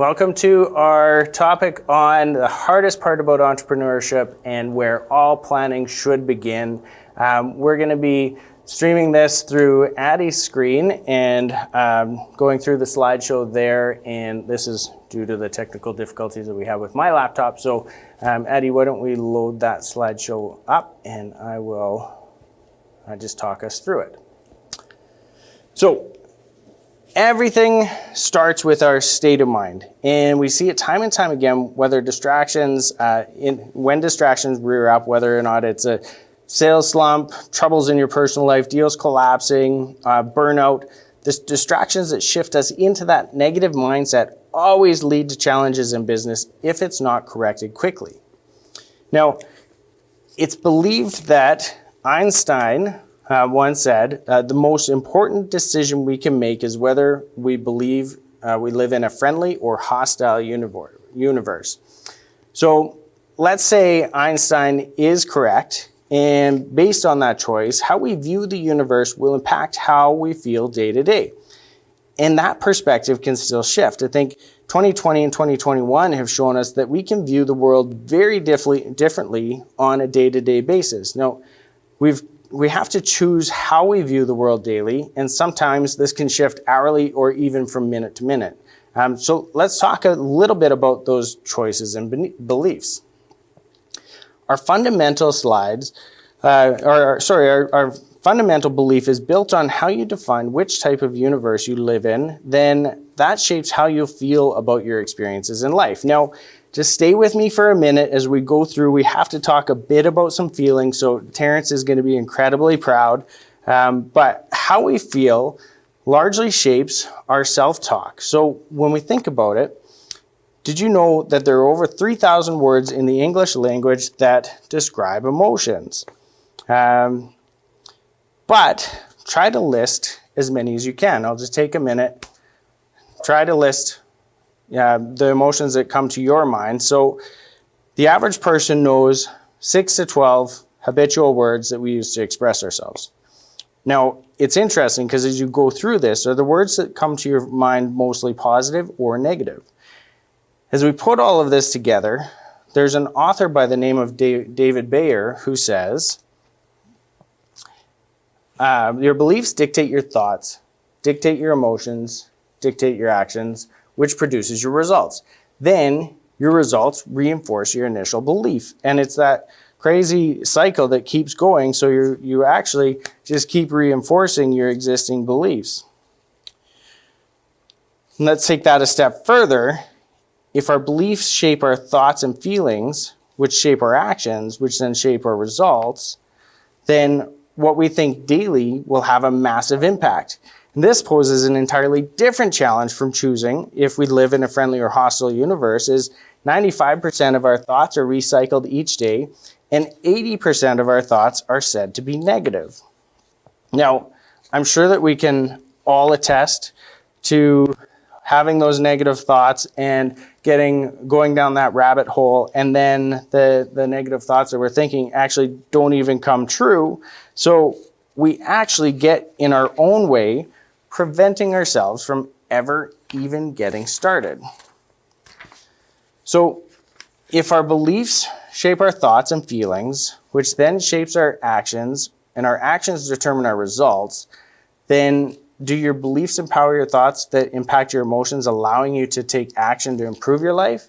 Welcome to our topic on the hardest part about entrepreneurship and where all planning should begin. We're going to be streaming this through Addie's screen and going through the slideshow there, and this is due to the technical difficulties that we have with my laptop. So Addie, why don't we load that slideshow up and I will just talk us through it. So everything starts with our state of mind, and we see it time and time again, whether distractions, when distractions rear up, whether or not it's a sales slump, troubles in your personal life, deals collapsing, burnout. The distractions that shift us into that negative mindset always lead to challenges in business if it's not corrected quickly. Now, it's believed that Einstein once said, the most important decision we can make is whether we believe we live in a friendly or hostile universe. So let's say Einstein is correct, and based on that choice, how we view the universe will impact how we feel day to day. And that perspective can still shift. I think 2020 and 2021 have shown us that we can view the world very differently on a day-to-day basis. Now, we have to choose how we view the world daily, and sometimes this can shift hourly or even from minute to minute. So let's talk a little bit about those choices and beliefs. Our fundamental our fundamental belief is built on how you define which type of universe you live in. Then that shapes how you feel about your experiences in life. Now, just stay with me for a minute as we go through. We have to talk a bit about some feelings, so Terrence is going to be incredibly proud. But how we feel largely shapes our self-talk. So when we think about it, did you know that there are over 3,000 words in the English language that describe emotions? But try to list as many as you can. I'll just take a minute. Try to list the emotions that come to your mind. So the average person knows 6 to 12 habitual words that we use to express ourselves. Now, it's interesting because as you go through this, are the words that come to your mind mostly positive or negative? As we put all of this together, there's an author by the name of David Bayer who says, your beliefs dictate your thoughts, dictate your emotions, dictate your actions, which produces your results. Then your results reinforce your initial belief. And it's that crazy cycle that keeps going, so you actually just keep reinforcing your existing beliefs. And let's take that a step further. If our beliefs shape our thoughts and feelings, which shape our actions, which then shape our results, then what we think daily will have a massive impact. And this poses an entirely different challenge from choosing if we live in a friendly or hostile universe, is 95% of our thoughts are recycled each day, and 80% of our thoughts are said to be negative. Now, I'm sure that we can all attest to having those negative thoughts and going down that rabbit hole, and then the negative thoughts that we're thinking actually don't even come true. So we actually get in our own way, preventing ourselves from ever even getting started. So if our beliefs shape our thoughts and feelings, which then shapes our actions, and our actions determine our results, then do your beliefs empower your thoughts that impact your emotions, allowing you to take action to improve your life?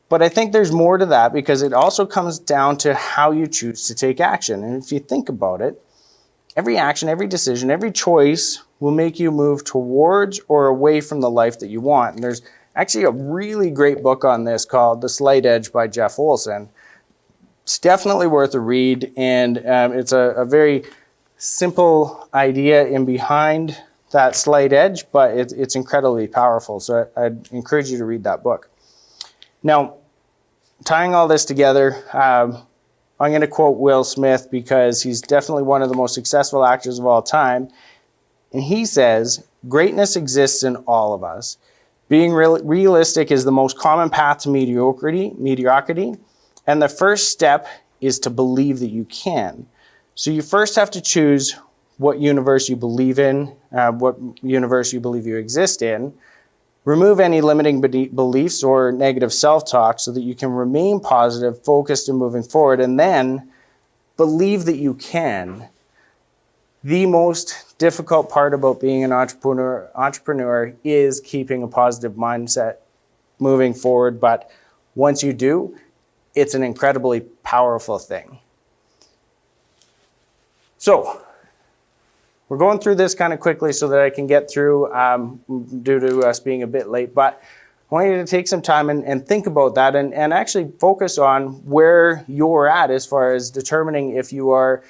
But I think there's more to that, because it also comes down to how you choose to take action. And if you think about it, every action, every decision, every choice will make you move towards or away from the life that you want. And there's actually a really great book on this called The Slight Edge by Jeff Olson. It's definitely worth a read, and it's a very simple idea in behind that slight edge, but it's incredibly powerful. So I'd encourage you to read that book. Now, tying all this together, I'm going to quote Will Smith because he's definitely one of the most successful actors of all time. And he says, "Greatness exists in all of us. Being realistic is the most common path to mediocrity, and the first step is to believe that you can." So you first have to choose what universe you believe in, what universe you believe you exist in. Remove any limiting beliefs or negative self-talk so that you can remain positive, focused, and moving forward. And then believe that you can. The most difficult part about being an entrepreneur is keeping a positive mindset moving forward. But once you do, it's an incredibly powerful thing. So we're going through this kind of quickly so that I can get through due to us being a bit late. But I want you to take some time and think about that and actually focus on where you're at as far as determining if you are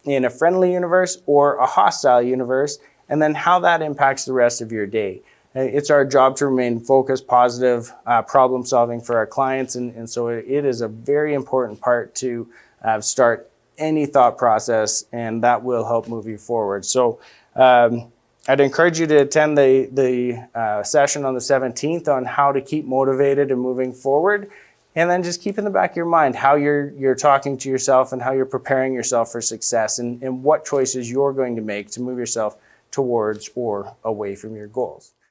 in a friendly universe or a hostile universe, and then how that impacts the rest of your day. It's our job to remain focused, positive, problem solving for our clients. And so it is a very important part to start any thought process, and that will help move you forward. So I'd encourage you to attend the session on the 17th on how to keep motivated and moving forward. And then just keep in the back of your mind how you're talking to yourself and how you're preparing yourself for success, and what choices you're going to make to move yourself towards or away from your goals.